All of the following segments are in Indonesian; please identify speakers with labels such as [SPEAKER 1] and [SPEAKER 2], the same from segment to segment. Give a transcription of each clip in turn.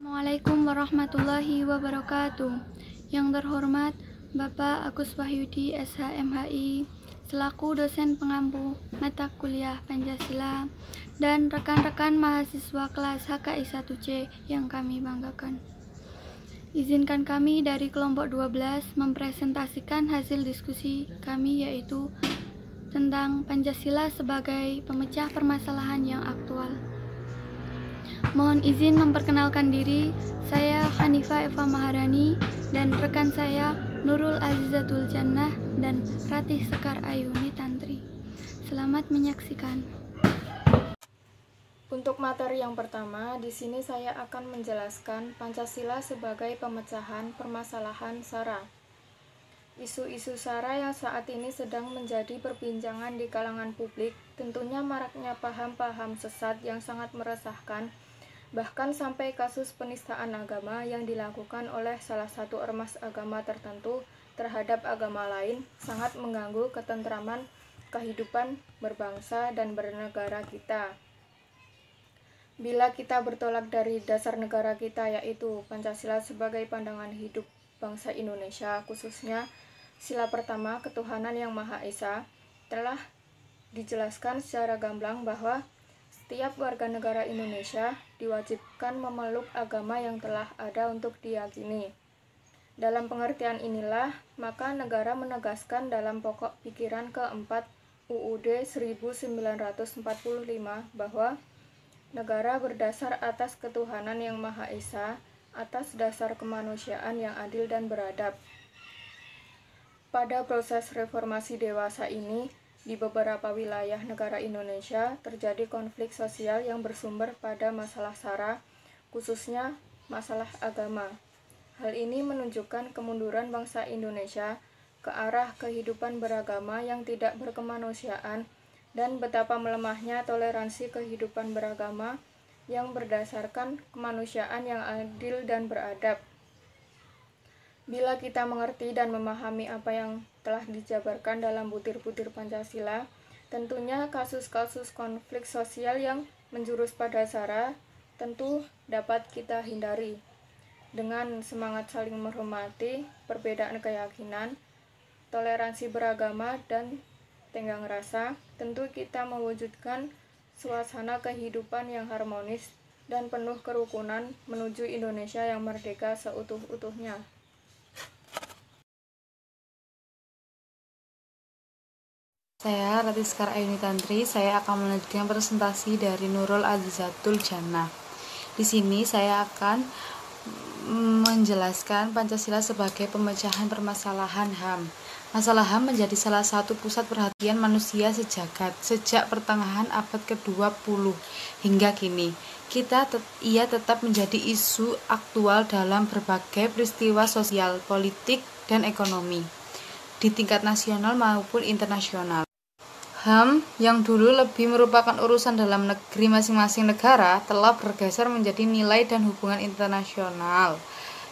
[SPEAKER 1] Assalamualaikum warahmatullahi wabarakatuh. Yang terhormat Bapak Agus Wahyudi SHMHI selaku dosen pengampu mata kuliah Pancasila dan rekan-rekan mahasiswa kelas HKI 1C yang kami banggakan. Izinkan kami dari kelompok 12 mempresentasikan hasil diskusi kami, yaitu tentang Pancasila sebagai pemecah permasalahan yang aktual. Mohon izin memperkenalkan diri, saya Hanifah Eva Maharani dan rekan saya Nurul Azizatul Jannah dan Ratih Sekar Ayuni Tantri. Selamat menyaksikan.
[SPEAKER 2] Untuk materi yang pertama, di sini saya akan menjelaskan Pancasila sebagai pemecahan permasalahan SARA. Isu-isu SARA yang saat ini sedang menjadi perbincangan di kalangan publik, tentunya maraknya paham-paham sesat yang sangat meresahkan, bahkan sampai kasus penistaan agama yang dilakukan oleh salah satu ormas agama tertentu terhadap agama lain sangat mengganggu ketentraman kehidupan berbangsa dan bernegara kita. Bila kita bertolak dari dasar negara kita, yaitu Pancasila sebagai pandangan hidup bangsa Indonesia, khususnya sila pertama ketuhanan yang Maha Esa, telah dijelaskan secara gamblang bahwa setiap warga negara Indonesia diwajibkan memeluk agama yang telah ada untuk diyakini. Dalam pengertian inilah, maka negara menegaskan dalam pokok pikiran keempat UUD 1945 bahwa negara berdasar atas ketuhanan yang Maha Esa, atas dasar kemanusiaan yang adil dan beradab. Pada proses reformasi dewasa ini, di beberapa wilayah negara Indonesia terjadi konflik sosial yang bersumber pada masalah SARA, khususnya masalah agama. Hal ini menunjukkan kemunduran bangsa Indonesia ke arah kehidupan beragama yang tidak berkemanusiaan dan betapa melemahnya toleransi kehidupan beragama yang berdasarkan kemanusiaan yang adil dan beradab. Bila kita mengerti dan memahami apa yang telah dijabarkan dalam butir-butir Pancasila, tentunya kasus-kasus konflik sosial yang menjurus pada SARA tentu dapat kita hindari. Dengan semangat saling menghormati perbedaan keyakinan, toleransi beragama, dan tenggang rasa, tentu kita mewujudkan suasana kehidupan yang harmonis dan penuh kerukunan menuju Indonesia yang merdeka seutuh-utuhnya.
[SPEAKER 3] Saya Ratih Sekar Ayuni Tantri. Saya akan melanjutkan presentasi dari Nurul Azizatul Jannah. Di sini saya akan menjelaskan Pancasila sebagai pemecahan permasalahan HAM. Masalah HAM menjadi salah satu pusat perhatian manusia sejagat sejak pertengahan abad ke-20 hingga kini. Ia tetap menjadi isu aktual dalam berbagai peristiwa sosial, politik, dan ekonomi di tingkat nasional maupun internasional. HAM yang dulu lebih merupakan urusan dalam negeri masing-masing negara telah bergeser menjadi nilai dan hubungan internasional,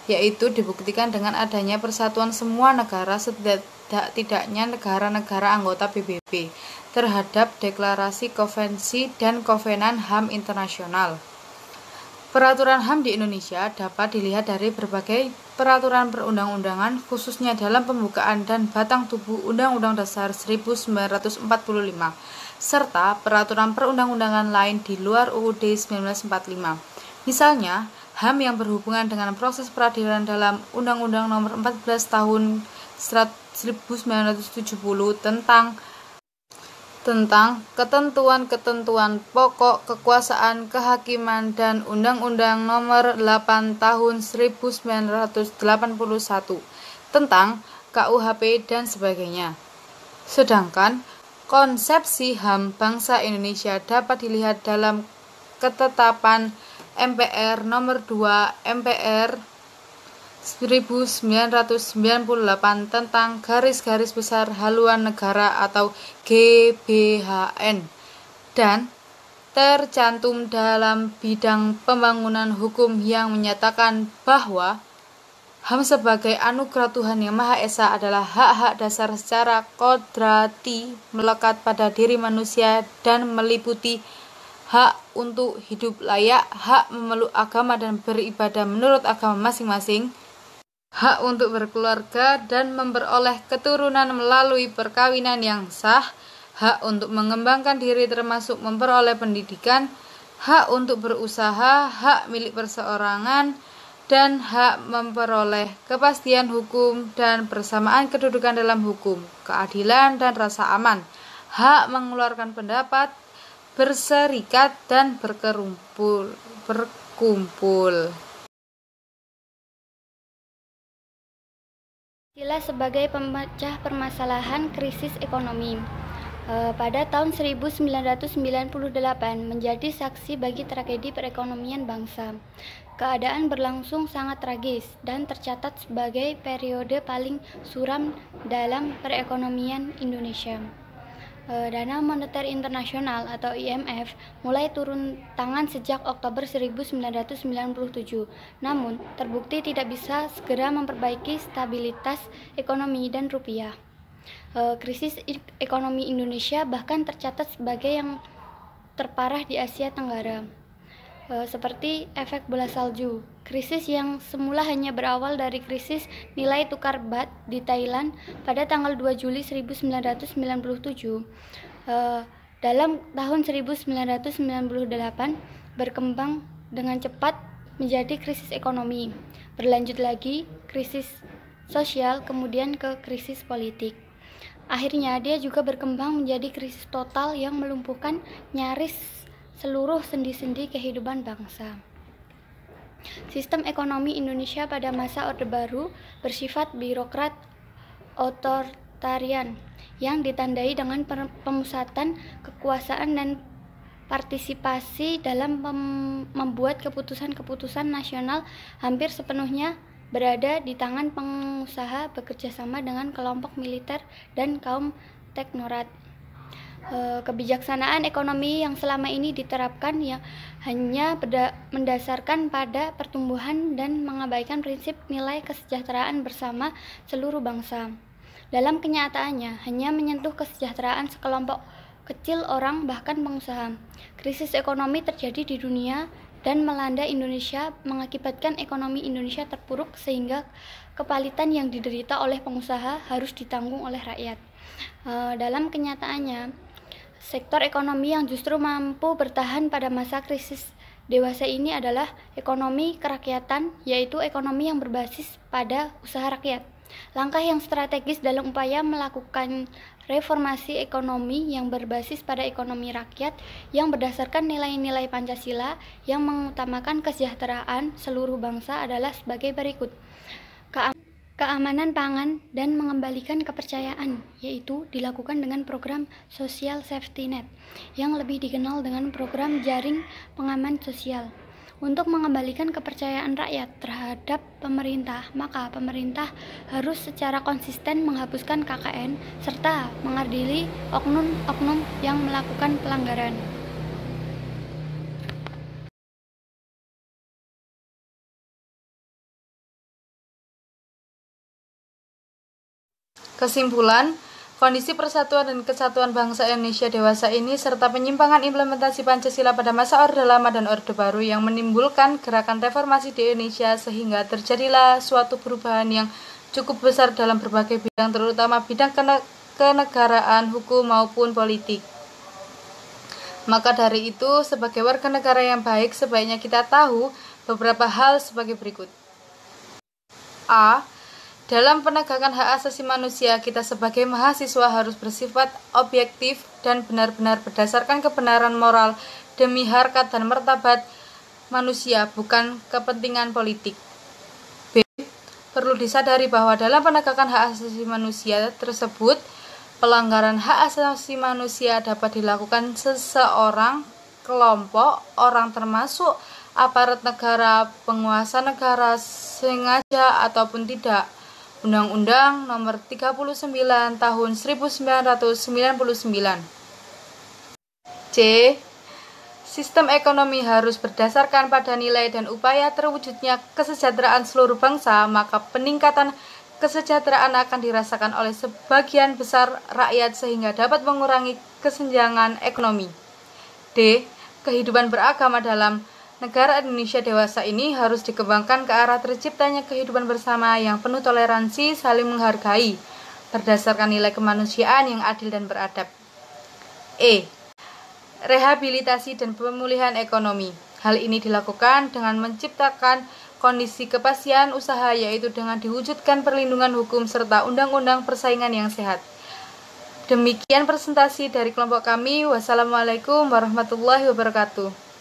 [SPEAKER 3] yaitu dibuktikan dengan adanya persatuan semua negara setidak-tidaknya negara-negara anggota PBB terhadap deklarasi konvensi dan kovenan HAM internasional. Peraturan HAM di Indonesia dapat dilihat dari berbagai peraturan perundang-undangan, khususnya dalam pembukaan dan batang tubuh Undang-Undang Dasar 1945, serta peraturan perundang-undangan lain di luar UUD 1945. Misalnya, HAM yang berhubungan dengan proses peradilan dalam Undang-Undang Nomor 14 Tahun 1970 tentang ketentuan-ketentuan pokok kekuasaan kehakiman dan Undang-Undang Nomor 8 Tahun 1981 tentang KUHP dan sebagainya. Sedangkan konsepsi HAM bangsa Indonesia dapat dilihat dalam ketetapan MPR Nomor 2 MPR 1998 tentang garis-garis besar haluan negara atau GBHN dan tercantum dalam bidang pembangunan hukum yang menyatakan bahwa HAM sebagai anugerah Tuhan Yang Maha Esa adalah hak-hak dasar secara kodrati melekat pada diri manusia dan meliputi hak untuk hidup layak, hak memeluk agama dan beribadah menurut agama masing-masing, hak untuk berkeluarga dan memperoleh keturunan melalui perkawinan yang sah, hak untuk mengembangkan diri termasuk memperoleh pendidikan, hak untuk berusaha, hak milik perseorangan, dan hak memperoleh kepastian hukum dan persamaan kedudukan dalam hukum, keadilan dan rasa aman, hak mengeluarkan pendapat, berserikat dan berkumpul.
[SPEAKER 1] Pancasila sebagai pemecah permasalahan krisis ekonomi. Pada tahun 1998 menjadi saksi bagi tragedi perekonomian bangsa. Keadaan berlangsung sangat tragis dan tercatat sebagai periode paling suram dalam perekonomian Indonesia. Dana Moneter Internasional atau IMF mulai turun tangan sejak Oktober 1997, namun terbukti tidak bisa segera memperbaiki stabilitas ekonomi dan rupiah. Krisis ekonomi Indonesia bahkan tercatat sebagai yang terparah di Asia Tenggara. Seperti efek bola salju, krisis yang semula hanya berawal dari krisis nilai tukar baht di Thailand pada tanggal 2 Juli 1997, dalam tahun 1998 berkembang dengan cepat menjadi krisis ekonomi, berlanjut lagi krisis sosial, kemudian ke krisis politik. Akhirnya dia juga berkembang menjadi krisis total yang melumpuhkan nyaris seluruh sendi-sendi kehidupan bangsa. Sistem ekonomi Indonesia pada masa Orde Baru bersifat birokrat otoritarian yang ditandai dengan pemusatan kekuasaan dan partisipasi dalam membuat keputusan-keputusan nasional hampir sepenuhnya berada di tangan pengusaha bekerjasama dengan kelompok militer dan kaum teknokrat. Kebijaksanaan ekonomi yang selama ini diterapkan yang hanya mendasarkan pada pertumbuhan dan mengabaikan prinsip nilai kesejahteraan bersama seluruh bangsa. Dalam kenyataannya, hanya menyentuh kesejahteraan sekelompok kecil orang, bahkan pengusaha. Krisis ekonomi terjadi di dunia dan melanda Indonesia, mengakibatkan ekonomi Indonesia terpuruk sehingga kepalitan yang diderita oleh pengusaha harus ditanggung oleh rakyat. Dalam kenyataannya, sektor ekonomi yang justru mampu bertahan pada masa krisis dewasa ini adalah ekonomi kerakyatan, yaitu ekonomi yang berbasis pada usaha rakyat. Langkah yang strategis dalam upaya melakukan reformasi ekonomi yang berbasis pada ekonomi rakyat yang berdasarkan nilai-nilai Pancasila yang mengutamakan kesejahteraan seluruh bangsa adalah sebagai berikut. Keamanan pangan dan mengembalikan kepercayaan, yaitu dilakukan dengan program Social Safety Net yang lebih dikenal dengan program jaring pengaman sosial. Untuk mengembalikan kepercayaan rakyat terhadap pemerintah, maka pemerintah harus secara konsisten menghapuskan KKN serta mengadili oknum-oknum yang melakukan pelanggaran.
[SPEAKER 3] Kesimpulan, kondisi persatuan dan kesatuan bangsa Indonesia dewasa ini serta penyimpangan implementasi Pancasila pada masa Orde Lama dan Orde Baru yang menimbulkan gerakan reformasi di Indonesia sehingga terjadilah suatu perubahan yang cukup besar dalam berbagai bidang, terutama bidang kenegaraan, hukum maupun politik. Maka dari itu, sebagai warga negara yang baik, sebaiknya kita tahu beberapa hal sebagai berikut. A. Dalam penegakan hak asasi manusia, kita sebagai mahasiswa harus bersifat objektif dan benar-benar berdasarkan kebenaran moral demi harkat dan martabat manusia, bukan kepentingan politik. B. Perlu disadari bahwa dalam penegakan hak asasi manusia tersebut, pelanggaran hak asasi manusia dapat dilakukan seseorang, kelompok, orang termasuk aparat negara, penguasa negara, sengaja ataupun tidak. Undang-Undang Nomor 39 Tahun 1999. C. Sistem ekonomi harus berdasarkan pada nilai dan upaya terwujudnya kesejahteraan seluruh bangsa, maka peningkatan kesejahteraan akan dirasakan oleh sebagian besar rakyat sehingga dapat mengurangi kesenjangan ekonomi. D. kehidupan beragama dalam negara Indonesia dewasa ini harus dikembangkan ke arah terciptanya kehidupan bersama yang penuh toleransi, saling menghargai, berdasarkan nilai kemanusiaan yang adil dan beradab. Rehabilitasi dan pemulihan ekonomi. Hal ini dilakukan dengan menciptakan kondisi kepastian usaha, yaitu dengan diwujudkan perlindungan hukum serta undang-undang persaingan yang sehat. Demikian presentasi dari kelompok kami. Wassalamualaikum warahmatullahi wabarakatuh.